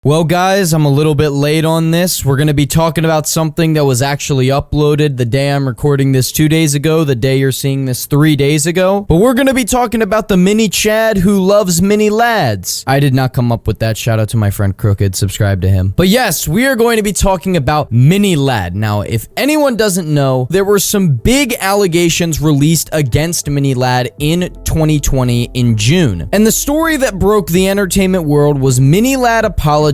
Well, guys, I'm a little bit late on this. We're going to be talking about something that was actually uploaded the day I'm recording this 2 days ago, the day you're seeing this 3 days ago. But we're going to be talking about the mini Chad who loves mini lads. I did not come up with that. Shout out to my friend Crooked. Subscribe to him. But yes, we are going to be talking about mini lad. Now, if anyone doesn't know, there were some big allegations released against mini lad in 2020 in June. And the story that broke the entertainment world was mini lad apologizes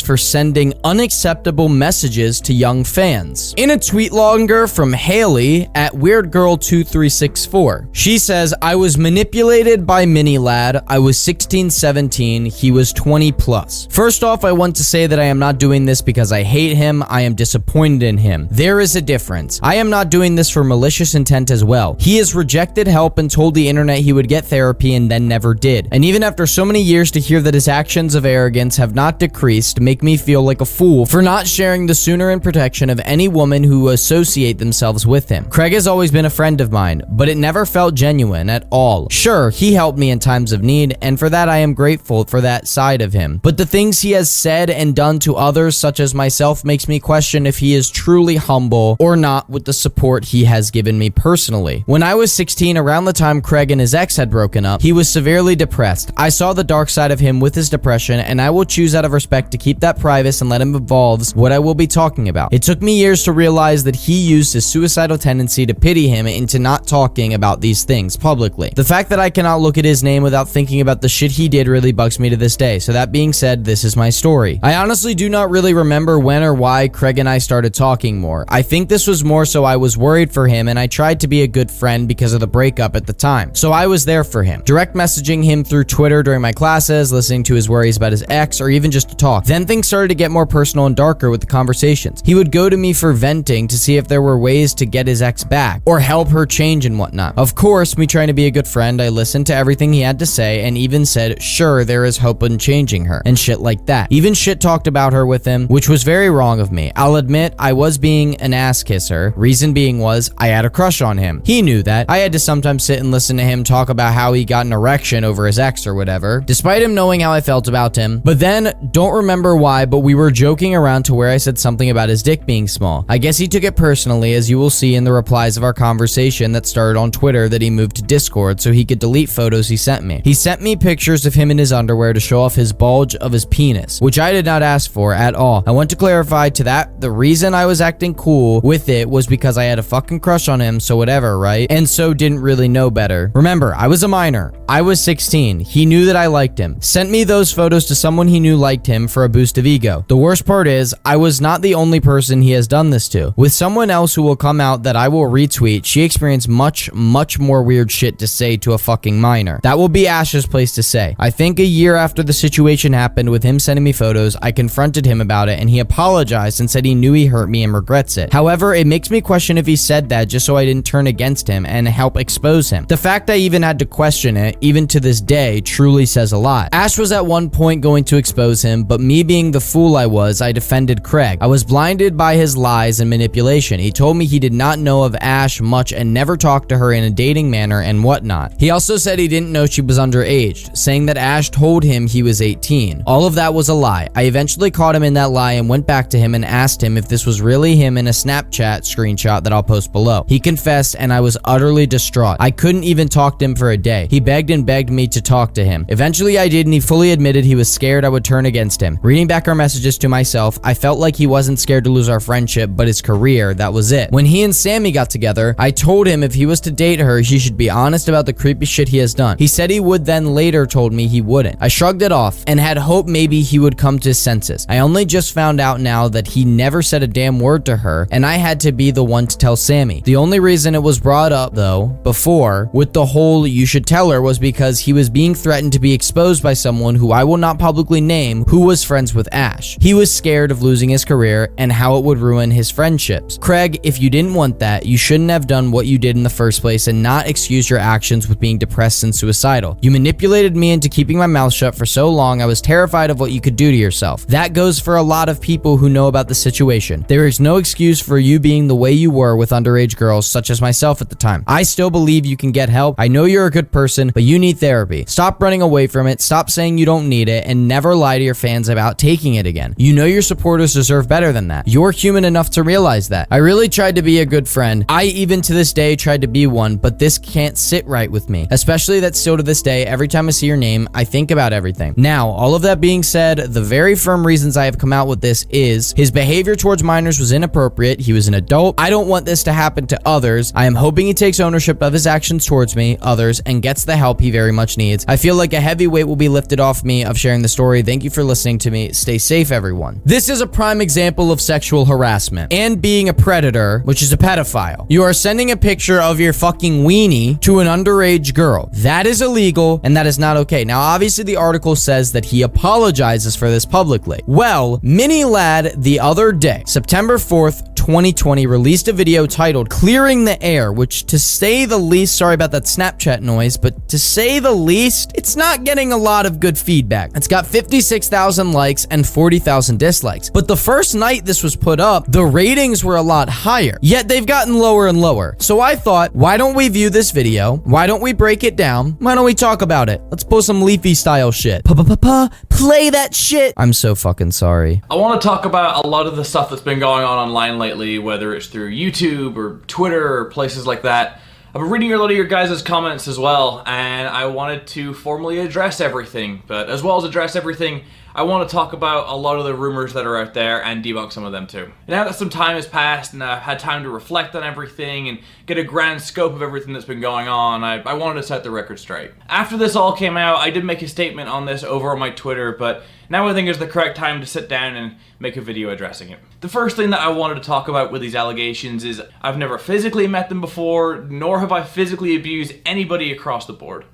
for sending unacceptable messages to young fans. In a tweet longer from Haley at WeirdGirl2364, she says, "I was manipulated by mini lad. I was 16, 17. He was 20 plus. First off, I want to say that I am not doing this because I hate him. I am disappointed in him. There is a difference. I am not doing this for malicious intent as well. He has rejected help and told the internet he would get therapy and then never did. And even after so many years to hear that his actions of arrogance have not decreased, make me feel like a fool for not sharing the sooner and protection of any woman who associate themselves with him. Craig has always been a friend of mine, but it never felt genuine at all. Sure, he helped me in times of need, and for that I am grateful for that side of him. But the things he has said and done to others, such as myself, makes me question if he is truly humble or not with the support he has given me personally. When I was 16, around the time Craig and his ex had broken up, he was severely depressed. I saw the dark side of him with his depression, and I will choose out of respect to keep that private and let him evolve what I will be talking about. It took me years to realize that he used his suicidal tendency to pity him into not talking about these things publicly. The fact that I cannot look at his name without thinking about the shit he did really bugs me to this day. So that being said, this is my story. I honestly do not really remember when or why Craig and I started talking more. I think this was more so I was worried for him and I tried to be a good friend because of the breakup at the time. So I was there for him, direct messaging him through Twitter during my classes, listening to his worries about his ex, or even just to talk. Then things started to get more personal and darker with the conversations. He would go to me for venting to see if there were ways to get his ex back or help her change and whatnot. Of course, me trying to be a good friend, I listened to everything he had to say and even said, sure, there is hope in changing her and shit like that. Even shit talked about her with him, which was very wrong of me. I'll admit I was being an ass kisser. Reason being was I had a crush on him. He knew that. I had to sometimes sit and listen to him talk about how he got an erection over his ex or whatever, despite him knowing how I felt about him. But then, don't remember why, but we were joking around to where I said something about his dick being small. I guess he took it personally, as you will see in the replies of our conversation that started on Twitter that he moved to Discord so he could delete photos he sent me. He sent me pictures of him in his underwear to show off his bulge of his penis, which I did not ask for at all. I want to clarify to that the reason I was acting cool with it was because I had a fucking crush on him, so whatever, right? And so didn't really know better. Remember, I was a minor. I was 16. He knew that I liked him. Sent me those photos to someone he knew liked him for a boost of ego. The worst part is, I was not the only person he has done this to. With someone else who will come out that I will retweet, she experienced much more weird shit to say to a fucking minor. That will be Ash's place to say. I think a year after the situation happened with him sending me photos, I confronted him about it and he apologized and said he knew he hurt me and regrets it. However, it makes me question if he said that just so I didn't turn against him and help expose him. The fact I even had to question it, even to this day, truly says a lot. Ash was at one point going to expose him, but me being the fool I was, I defended Craig. I was blinded by his lies and manipulation. He told me he did not know of Ash much and never talked to her in a dating manner and whatnot. He also said he didn't know she was underage, saying that Ash told him he was 18. All of that was a lie. I eventually caught him in that lie and went back to him and asked him if this was really him in a Snapchat screenshot that I'll post below. He confessed and I was utterly distraught. I couldn't even talk to him for a day. He begged and begged me to talk to him. Eventually I did and he fully admitted he was scared I would turn against him. Reading back our messages to myself, I felt like he wasn't scared to lose our friendship, but his career, that was it. When he and Sammy got together, I told him if he was to date her, he should be honest about the creepy shit he has done. He said he would, then later told me he wouldn't. I shrugged it off and had hope maybe he would come to his senses. I only just found out now that he never said a damn word to her and I had to be the one to tell Sammy. The only reason it was brought up though, before, with the whole you should tell her, was because he was being threatened to be exposed by someone who I will not publicly name who was friends with Ash. He was scared of losing his career and how it would ruin his friendships. Craig, if you didn't want that, you shouldn't have done what you did in the first place and not excuse your actions with being depressed and suicidal. You manipulated me into keeping my mouth shut for so long I was terrified of what you could do to yourself. That goes for a lot of people who know about the situation. There is no excuse for you being the way you were with underage girls such as myself at the time. I still believe you can get help. I know you're a good person, but you need therapy. Stop running away from it, stop saying you don't need it, and never lie to your family fans about taking it again. You know your supporters deserve better than that. You're human enough to realize that. I really tried to be a good friend. I even to this day tried to be one, but this can't sit right with me. Especially that still to this day, every time I see your name, I think about everything. Now, all of that being said, the very firm reasons I have come out with this is his behavior towards minors was inappropriate. He was an adult. I don't want this to happen to others. I am hoping he takes ownership of his actions towards me, others, and gets the help he very much needs. I feel like a heavy weight will be lifted off me of sharing the story. Thank you for listening to me. Stay safe, everyone. This is a prime example of sexual harassment and being a predator, which is a pedophile. You are sending a picture of your fucking weenie to an underage girl. That is illegal, and that is not okay. Now, obviously, the article says that he apologizes for this publicly. Well, Mini Lad the other day, September 4th, 2020, released a video titled Clearing the Air, which to say the least, sorry about that Snapchat noise, but to say the least, it's not getting a lot of good feedback. It's got 56,000 likes and 40,000 dislikes. But the first night this was put up, the ratings were a lot higher, yet they've gotten lower and lower. So I thought, why don't we view this video? Why don't we break it down? Why don't we talk about it? Let's post some Leafy style shit. Play that shit. I'm so fucking sorry. I want to talk about a lot of the stuff that's been going on online lately, whether it's through YouTube or Twitter or places like that. I've been reading a lot of your guys' comments as well, and I wanted to formally address everything. But as well as address everything, I want to talk about a lot of the rumors that are out there and debunk some of them too. Now that some time has passed and I've had time to reflect on everything and get a grand scope of everything that's been going on, I wanted to set the record straight. After this all came out, I did make a statement on this over on my Twitter, but now I think is the correct time to sit down and make a video addressing it. The first thing that I wanted to talk about with these allegations is I've never physically met them before, nor have I physically abused anybody across the board.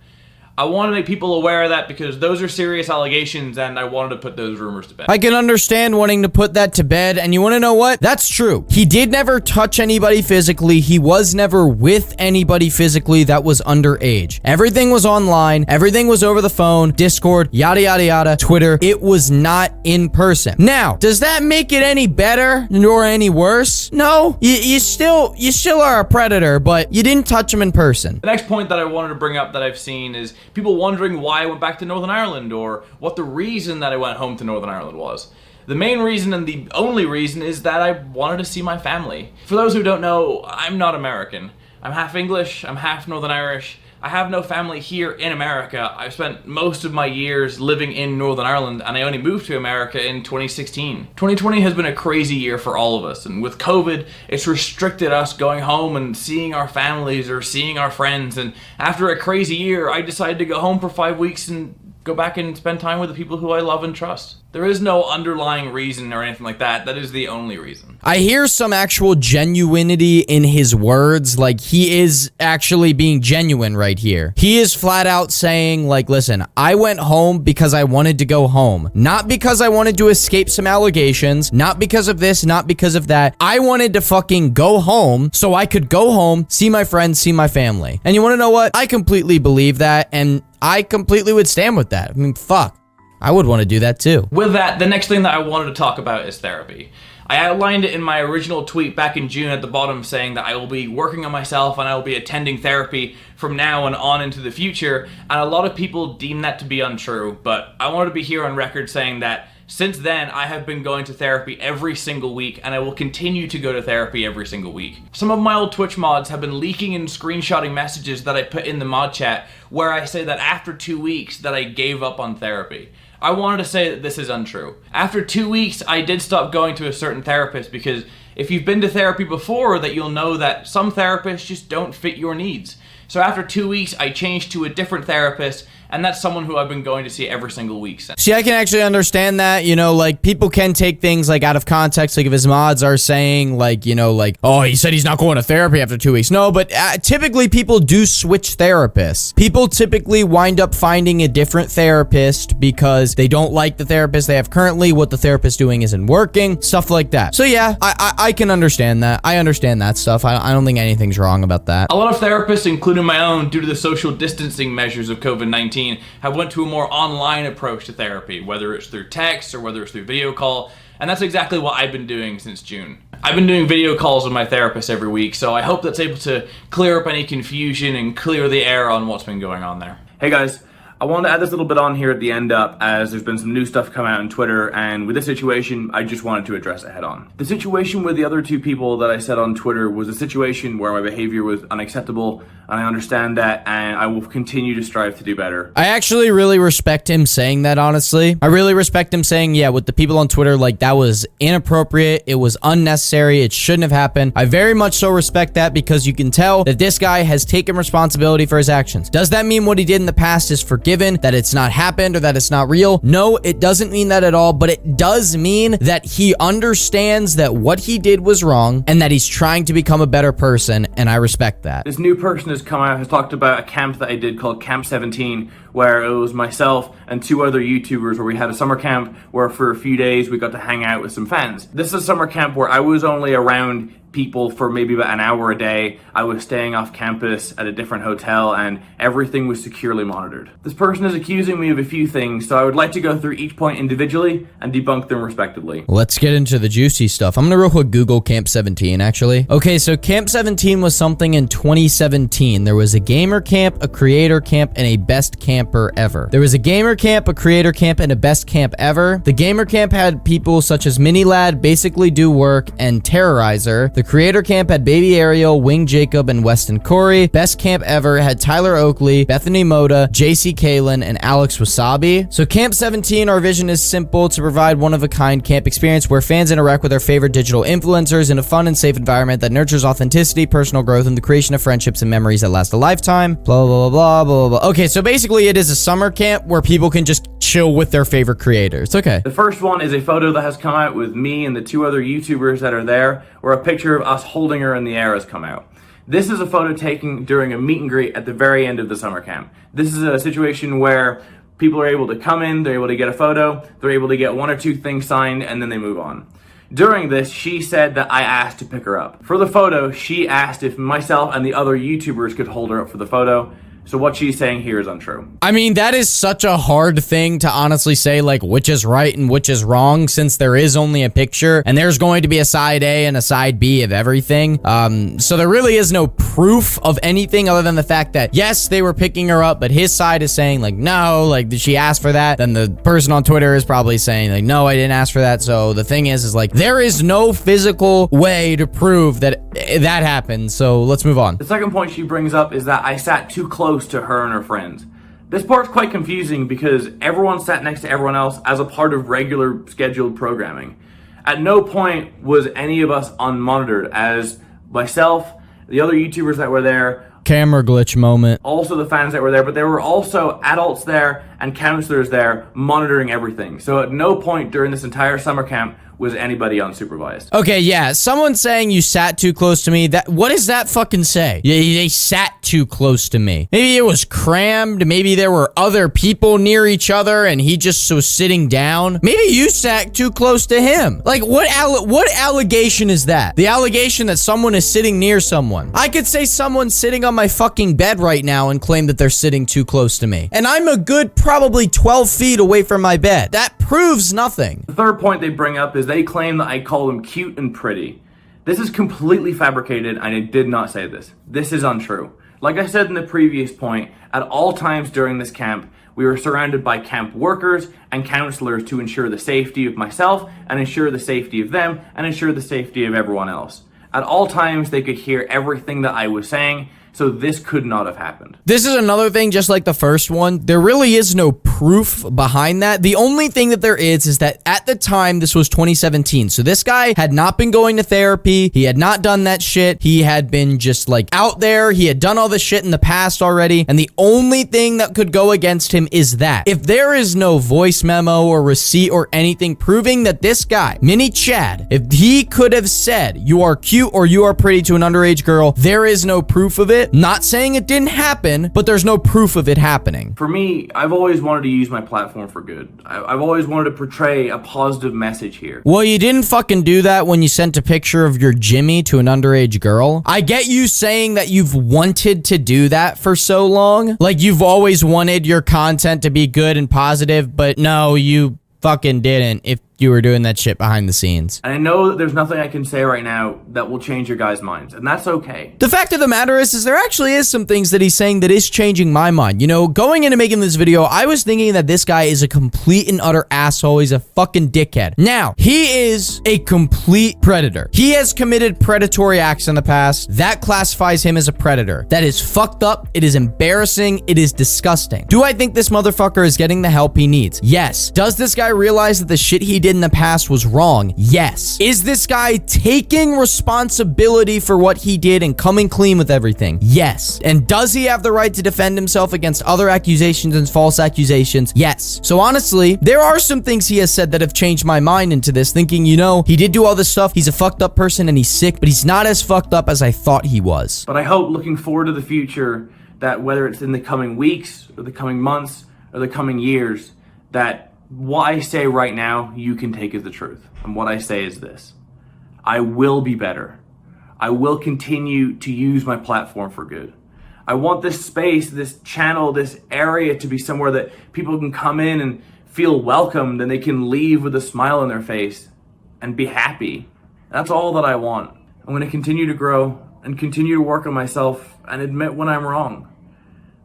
I want to make people aware of that because those are serious allegations and I wanted to put those rumors to bed. I can understand wanting to put that to bed, and you want to know what? That's true. He did never touch anybody physically. He was never with anybody physically that was underage. Everything was online. Everything was over the phone, Discord, yada, yada, yada, Twitter. It was not in person. Now, does that make it any better nor any worse? No. You still are a predator, but you didn't touch him in person. The next point that I wanted to bring up that I've seen is people wondering why I went back to Northern Ireland or what the reason that I went home to Northern Ireland was. The main reason and the only reason is that I wanted to see my family. For those who don't know, I'm not American. I'm half English, I'm half Northern Irish. I have no family here in America. I've spent most of my years living in Northern Ireland and I only moved to America in 2016. 2020 has been a crazy year for all of us, and with COVID, it's restricted us going home and seeing our families or seeing our friends, and after a crazy year, I decided to go home for 5 weeks and go back and spend time with the people who I love and trust. There is no underlying reason or anything like that. That is the only reason. I hear some actual genuinity in his words. Like, he is actually being genuine right here. He is flat out saying, like, listen, I went home because I wanted to go home. Not because I wanted to escape some allegations. Not because of this, not because of that. I wanted to fucking go home so I could go home, see my friends, see my family. And you want to know what? I completely believe that, and I completely would stand with that. I mean, fuck. I would want to do that too. With that, the next thing that I wanted to talk about is therapy. I outlined it in my original tweet back in June at the bottom, saying that I will be working on myself and I will be attending therapy from now and on into the future, and a lot of people deem that to be untrue, but I wanted to be here on record saying that since then, I have been going to therapy every single week, and I will continue to go to therapy every single week. Some of my old Twitch mods have been leaking and screenshotting messages that I put in the mod chat where I say that after 2 weeks that I gave up on therapy. I wanted to say that this is untrue. After 2 weeks, I did stop going to a certain therapist because if you've been to therapy before, that you'll know that some therapists just don't fit your needs. So after 2 weeks, I changed to a different therapist, and that's someone who I've been going to see every single week since. See, I can actually understand that, you know, like, people can take things, like, out of context, like, if his mods are saying, like, you know, like, oh, he said he's not going to therapy after 2 weeks. No, but typically people do switch therapists. People typically wind up finding a different therapist because they don't like the therapist they have currently, what the therapist doing isn't working, stuff like that. So yeah, I can understand that. I understand that stuff. I don't think anything's wrong about that. A lot of therapists, including my own, due to the social distancing measures of COVID-19, have went to a more online approach to therapy, whether it's through text or whether it's through video call, and that's exactly what I've been doing since June. I've been doing video calls with my therapist every week, so I hope that's able to clear up any confusion and clear the air on what's been going on there. Hey guys, I I wanted to add this little bit on here at the end up, as there's been some new stuff come out on Twitter, and with this situation, I just wanted to address it head on. The situation with the other two people that I said on Twitter was a situation where my behavior was unacceptable, and I understand that, and I will continue to strive to do better. I actually really respect him saying that, honestly. I really respect him saying, yeah, with the people on Twitter, like, that was inappropriate, it was unnecessary, it shouldn't have happened. I very much so respect that, because you can tell that this guy has taken responsibility for his actions. Does that mean what he did in the past is forgiven, that it's not happened, or that it's not real? No, it doesn't mean that at all, but it does mean that he understands that what he did was wrong, and that he's trying to become a better person, and I respect that. This new person has come out, has talked about a camp that I did called Camp 17, where it was myself and two other YouTubers, where we had a summer camp where for a few days we got to hang out with some fans. This is a summer camp where I was only around people for maybe about an hour a day. I was staying off campus at a different hotel, and everything was securely monitored. This person is accusing me of a few things, so I would like to go through each point individually and debunk them respectively. Let's get into the juicy stuff. I'm gonna real quick Google Camp 17, actually. Okay, so Camp 17 was something in 2017. There was a gamer camp, a creator camp, and a best camper ever. There was a gamer camp, a creator camp, and a best camp ever. The gamer camp had people such as Mini Lad, Basically Do Work, and Terrorizer. The creator camp had Baby Ariel, Wing Jacob, and Weston Corey. Best camp ever had Tyler Oakley, Bethany Moda, JC Kalen, and Alex Wasabi. So Camp 17, our vision is simple: to provide one-of-a-kind camp experience where fans interact with their favorite digital influencers in a fun and safe environment that nurtures authenticity, personal growth, and the creation of friendships and memories that last a lifetime. Blah, blah, blah, blah, blah, blah. Okay, so basically it is a summer camp where people can just chill with their favorite creators. Okay. The first one is a photo that has come out with me and the two other YouTubers that are there, where a picture of us holding her in the air has come out. This is a photo taken during a meet and greet at the very end of the summer camp. This is a situation where people are able to come in, they're able to get a photo, they're able to get one or two things signed, and then they move on. During this, she said that I asked to pick her up. For the photo, she asked if myself and the other YouTubers could hold her up for the photo. So what she's saying here is untrue. I mean, that is such a hard thing to honestly say, like, which is right and which is wrong, since there is only a picture and there's going to be a side A and a side B of everything. So there really is no proof of anything other than the fact that, yes, they were picking her up, but his side is saying, like, no, like, did she ask for that? Then the person on Twitter is probably saying, like, no, I didn't ask for that. So the thing is like, there is no physical way to prove that that happened. So let's move on. The second point she brings up is that I sat too close to her and her friends. This part's quite confusing because everyone sat next to everyone else as a part of regular scheduled programming. At no point was any of us unmonitored, as myself, the other YouTubers that were there, Camera glitch moment. also the fans that were there, but there were also adults there and counselors there monitoring everything. So at no point during this entire summer camp was anybody unsupervised. Okay, yeah, someone saying you sat too close to me, that, what does that fucking say? Yeah, they sat too close to me. Maybe it was crammed, maybe there were other people near each other and he just was sitting down. Maybe you sat too close to him. Like, what allegation is that? The allegation that someone is sitting near someone. I could say someone's sitting on my fucking bed right now and claim that they're sitting too close to me. And I'm a good probably 12 feet away from my bed. That proves nothing. The third point they bring up is they claim that I call them cute and pretty. This is completely fabricated, and I did not say this. This is untrue. Like I said in the previous point, at all times during this camp, we were surrounded by camp workers and counselors to ensure the safety of myself and ensure the safety of them and ensure the safety of everyone else. At all times, they could hear everything that I was saying, so this could not have happened. This is another thing, just like the first one, there really is no proof behind that. The only thing that there is that at the time, this was 2017. So this guy had not been going to therapy. He had not done that shit. He had been just like out there. He had done all this shit in the past already. And the only thing that could go against him is that. If there is no voice memo or receipt or anything proving that this guy, Mini Chad, if he could have said, you are cute or you are pretty to an underage girl, there is no proof of it. Not saying it didn't happen, but there's no proof of it happening. For me, I've always wanted to use my platform for good. I've always wanted to portray a positive message here. Well, you didn't fucking do that when you sent a picture of your Jimmy to an underage girl. I get you saying that you've wanted to do that for so long. Like, you've always wanted your content to be good and positive, but no, you fucking didn't. If you were doing that shit behind the scenes. And I know that there's nothing I can say right now that will change your guys' minds, and that's okay. The fact of the matter is there actually is some things that he's saying that is changing my mind. You know, going into making this video, I was thinking that this guy is a complete and utter asshole. He's a fucking dickhead. Now, he is a complete predator. He has committed predatory acts in the past. That classifies him as a predator. That is fucked up. It is embarrassing. It is disgusting. Do I think this motherfucker is getting the help he needs? Yes. Does this guy realize that the shit he did in the past was wrong? Yes. Is this guy taking responsibility for what he did and coming clean with everything? Yes. And does he have the right to defend himself against other accusations and false accusations? Yes. So honestly, there are some things he has said that have changed my mind into this, thinking, you know, he did do all this stuff. He's a fucked up person and he's sick, but he's not as fucked up as I thought he was. But I hope, looking forward to the future, that whether it's in the coming weeks or the coming months or the coming years, that what I say right now, you can take as the truth. And what I say is this: I will be better. I will continue to use my platform for good. I want this space, this channel, this area to be somewhere that people can come in and feel welcomed, and they can leave with a smile on their face and be happy. That's all that I want. I'm going to continue to grow and continue to work on myself and admit when I'm wrong.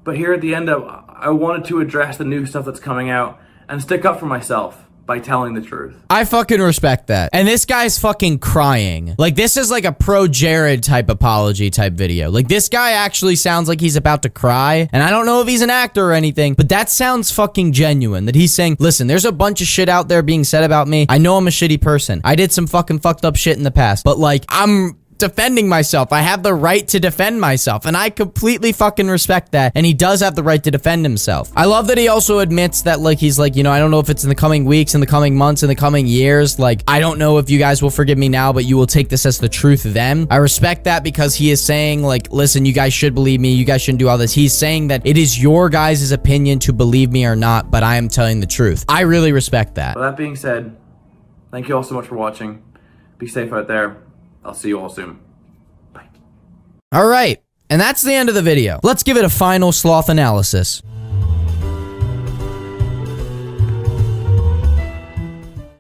But here at the end, I wanted to address the new stuff that's coming out and stick up for myself by telling the truth. I fucking respect that. And this guy's fucking crying. Like, this is like a pro Jared type apology type video. Like, this guy actually sounds like he's about to cry. And I don't know if he's an actor or anything, but that sounds fucking genuine. That he's saying, listen, there's a bunch of shit out there being said about me. I know I'm a shitty person. I did some fucking fucked up shit in the past, but like, I'm defending myself. I have the right to defend myself, and I completely fucking respect that, and he does have the right to defend himself. I love that he also admits that, like, he's like, you know, I don't know if it's in the coming weeks, in the coming months, in the coming years, like, I don't know if you guys will forgive me now, but you will take this as the truth then. I respect that, because he is saying, like, listen, you guys should believe me, you guys shouldn't do all this. He's saying that it is your guys' opinion to believe me or not, but I am telling the truth. I really respect that. With that being said, thank you all so much for watching. Be safe out there. I'll see you all soon. Bye. All right, and that's the end of the video. Let's give it a final sloth analysis.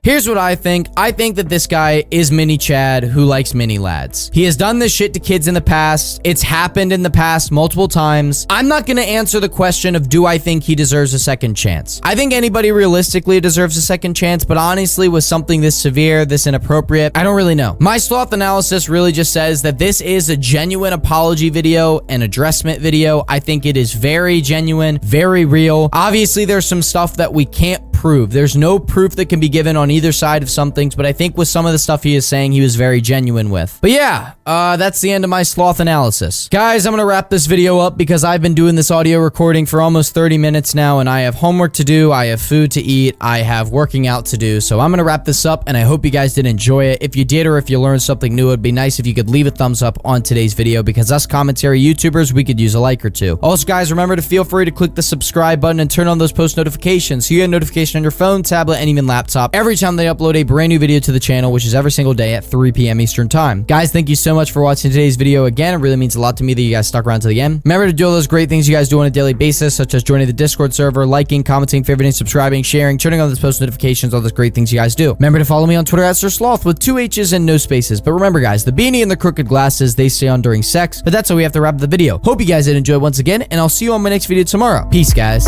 Here's what I think. I think that this guy is Mini Chad who likes mini lads. He has done this shit to kids in the past. It's happened in the past multiple times. I'm not gonna answer the question of do I think he deserves a second chance. I think anybody realistically deserves a second chance, but honestly, with something this severe, this inappropriate, I don't really know. My sloth analysis really just says that this is a genuine apology video, an addressment video. I think it is very genuine, very real. Obviously, there's some stuff that we can't prove. There's no proof that can be given on either side of some things, but I think with some of the stuff he is saying, he was very genuine with. But yeah, that's the end of my sloth analysis. Guys, I'm gonna wrap this video up because I've been doing this audio recording for almost 30 minutes now, and I have homework to do, I have food to eat, I have working out to do, so I'm gonna wrap this up, and I hope you guys did enjoy it. If you did, or if you learned something new, it'd be nice if you could leave a thumbs up on today's video, because us commentary YouTubers, we could use a like or two. Also, guys, remember to feel free to click the subscribe button and turn on those post notifications so you get a notification on your phone, tablet, and even laptop every time they upload a brand new video to the channel, which is every single day at 3 p.m. Eastern time. Guys, thank you so much for watching today's video. Again, it really means a lot to me that you guys stuck around to the end. Remember to do all those great things you guys do on a daily basis, such as joining the Discord server, liking, commenting, favoriting, subscribing, sharing, turning on those post notifications, all those great things you guys do. Remember to follow me on Twitter at SirSloth with 2 H's and no spaces. But remember, guys, the beanie and the crooked glasses, they stay on during sex. But that's how we have to wrap up the video. Hope you guys did enjoy once again, and I'll see you on my next video tomorrow. Peace, guys.